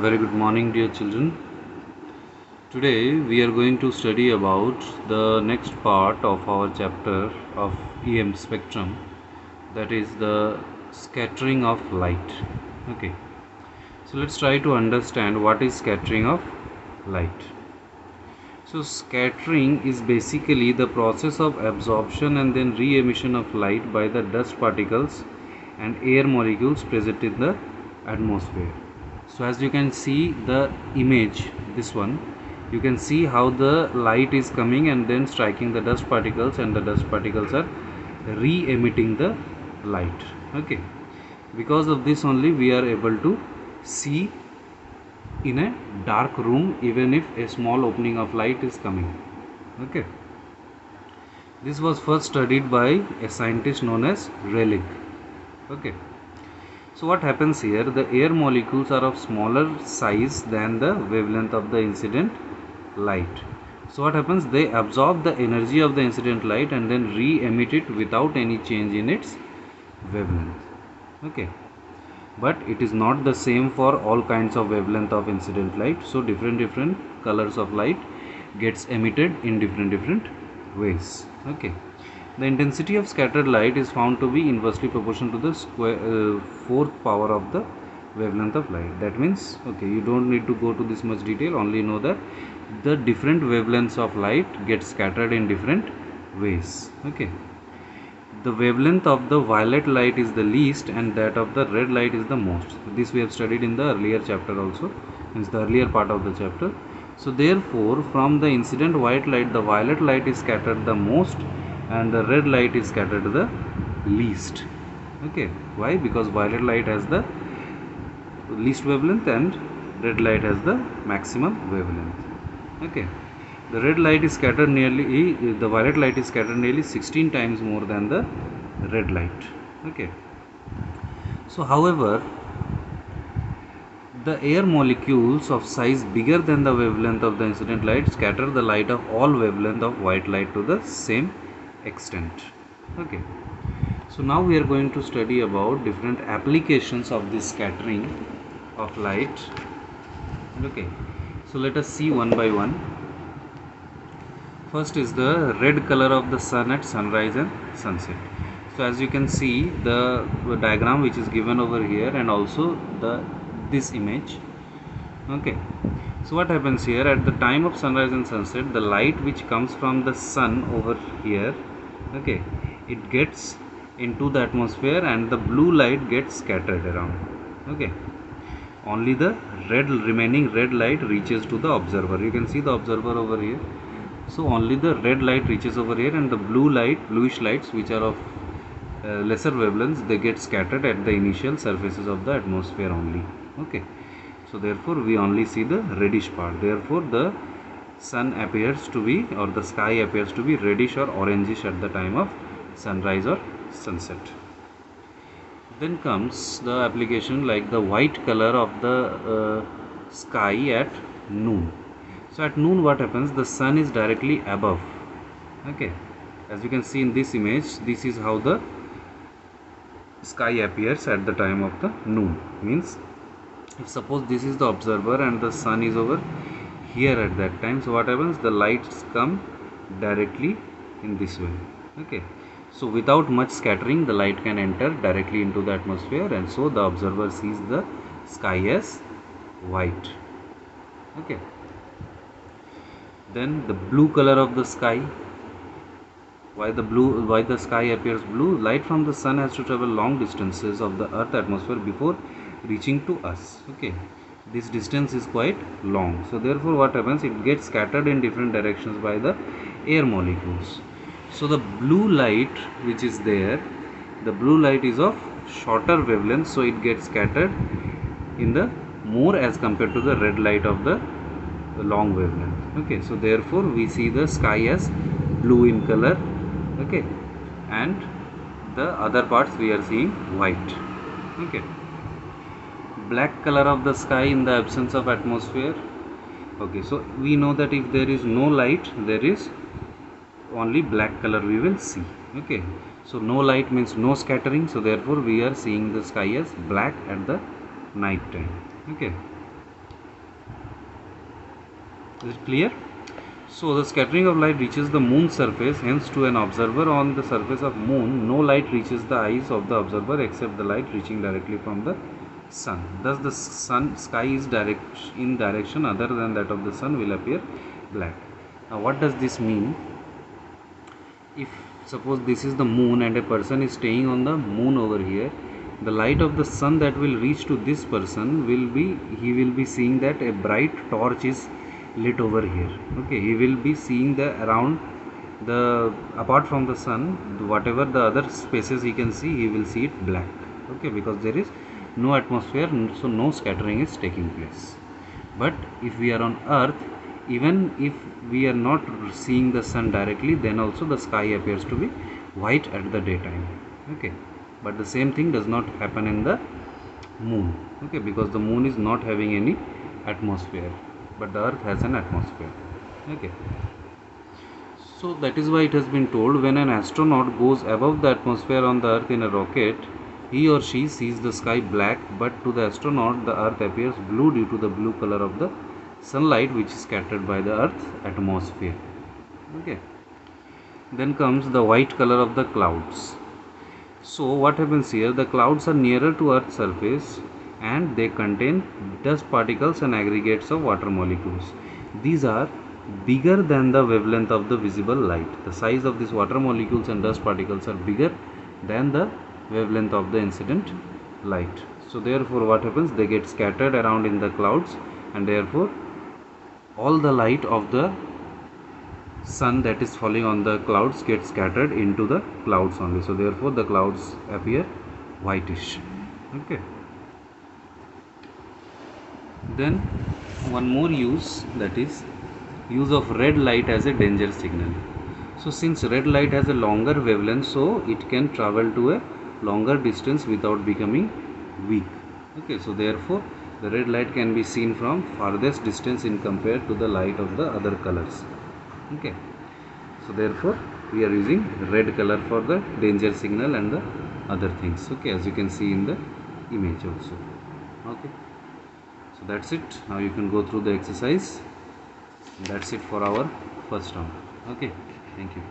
Very good morning, dear children. Today we are going to study about the next part of our chapter of EM spectrum, that is the scattering of light. Okay, so let's try to understand what is scattering of light. So scattering is basically the process of absorption and then re-emission of light by the dust particles and air molecules present in the atmosphere. So as you can see the image, this one, you can see how the light is coming and then striking the dust particles, and the dust particles are re-emitting the light. Okay, because of this only we are able to see in a dark room even if a small opening of light is coming. Okay, this was first studied by a scientist known as Rayleigh. Okay, so what happens here, the air molecules are of smaller size than the wavelength of the incident light. So what happens, they absorb the energy of the incident light and then re-emit it without any change in its wavelength. Okay, but it is not the same for all kinds of wavelength of incident light. So different colors of light gets emitted in different ways. Okay, the intensity of scattered light is found to be inversely proportional to the fourth power of the wavelength of light. That means, okay, you don't need to go to this much detail, only know that the different wavelengths of light get scattered in different ways. Okay, the wavelength of the violet light is the least and that of the red light is the most. This we have studied in the earlier chapter also, means the earlier part of the chapter. So therefore from the incident white light, the violet light is scattered the most and the red light is scattered the least. Okay, why? Because violet light has the least wavelength and red light has the maximum wavelength. Okay, the red light is scattered nearly, the violet light is scattered nearly 16 times more than the red light. Okay, so however, the air molecules of size bigger than the wavelength of the incident light scatter the light of all wavelength of white light to the same extent. Okay, so now we are going to study about different applications of this scattering of light. Okay, so let us see one by one. First is the red color of the sun at sunrise and sunset. So as you can see the diagram which is given over here and also this image. Okay, so what happens here, at the time of sunrise and sunset, the light which comes from the sun over here, okay, it gets into the atmosphere and the blue light gets scattered around. Okay, only the remaining red light reaches to the observer. You can see the observer over here. So only the red light reaches over here and the bluish lights which are of lesser wavelengths, they get scattered at the initial surfaces of the atmosphere only. Okay, so therefore we only see the reddish part. Therefore the sun appears to be, or the sky appears to be reddish or orangish at the time of sunrise or sunset. Then comes the application like the white color of the sky at noon. So at noon what happens, the sun is directly above. Okay, as you can see in this image, this is how the sky appears at the time of the noon. Means if suppose this is the observer and the sun is over here at that time, so what happens, the lights come directly in this way. Okay, so without much scattering the light can enter directly into the atmosphere and so the observer sees the sky as white. Okay, then the blue color of the sky. Why the sky appears blue? Light from the sun has to travel long distances of the earth atmosphere before reaching to us. Okay, this distance is quite long, so therefore what happens, it gets scattered in different directions by the air molecules. So the blue light which is there, the blue light is of shorter wavelength, so it gets scattered in the more as compared to the red light of the long wavelength. Okay, so therefore we see the sky as blue in color. Okay, and the other parts we are seeing white. Okay, black color of the sky in the absence of atmosphere. Okay, so we know that if there is no light, there is only black color we will see. Okay, so no light means no scattering, so therefore we are seeing the sky as black at the night time. Okay, Is it clear? So the scattering of light reaches the moon's surface, hence to an observer on the surface of moon, no light reaches the eyes of the observer except the light reaching directly from the sun. Thus the sky is in direction other than that of the sun will appear black. Now what does this mean? If suppose this is the moon and a person is staying on the moon over here, the light of the sun that will reach to this person will be, he will be seeing that a bright torch is lit over here. Okay, he will be seeing the around the, apart from the sun, whatever the other spaces he can see, he will see it black. Okay, because there is no atmosphere, so no scattering is taking place. But if we are on earth, even if we are not seeing the sun directly, then also the sky appears to be white at the daytime. Okay, but the same thing does not happen in the moon. Okay, because the moon is not having any atmosphere, but the earth has an atmosphere. Okay, so that is why it has been told, when an astronaut goes above the atmosphere on the earth in a rocket, he or she sees the sky black, but to the astronaut the earth appears blue due to the blue color of the sunlight which is scattered by the earth's atmosphere. Okay, then comes the white color of the clouds. So what happens here, the clouds are nearer to earth's surface and they contain dust particles and aggregates of water molecules. These are bigger than the wavelength of the visible light. The size of these water molecules and dust particles are bigger than the wavelength of the incident light. So therefore what happens, they get scattered around in the clouds, and therefore all the light of the sun that is falling on the clouds gets scattered into the clouds only. So therefore the clouds appear whitish. Okay, then one more use, that is use of red light as a danger signal. So since red light has a longer wavelength, so it can travel to a longer distance without becoming weak. Okay, so therefore the red light can be seen from farthest distance in compared to the light of the other colors. Okay, so therefore we are using red color for the danger signal and the other things. Okay, as you can see in the image also. Okay, so that's it. Now you can go through the exercise. That's it for our first round. Okay, thank you.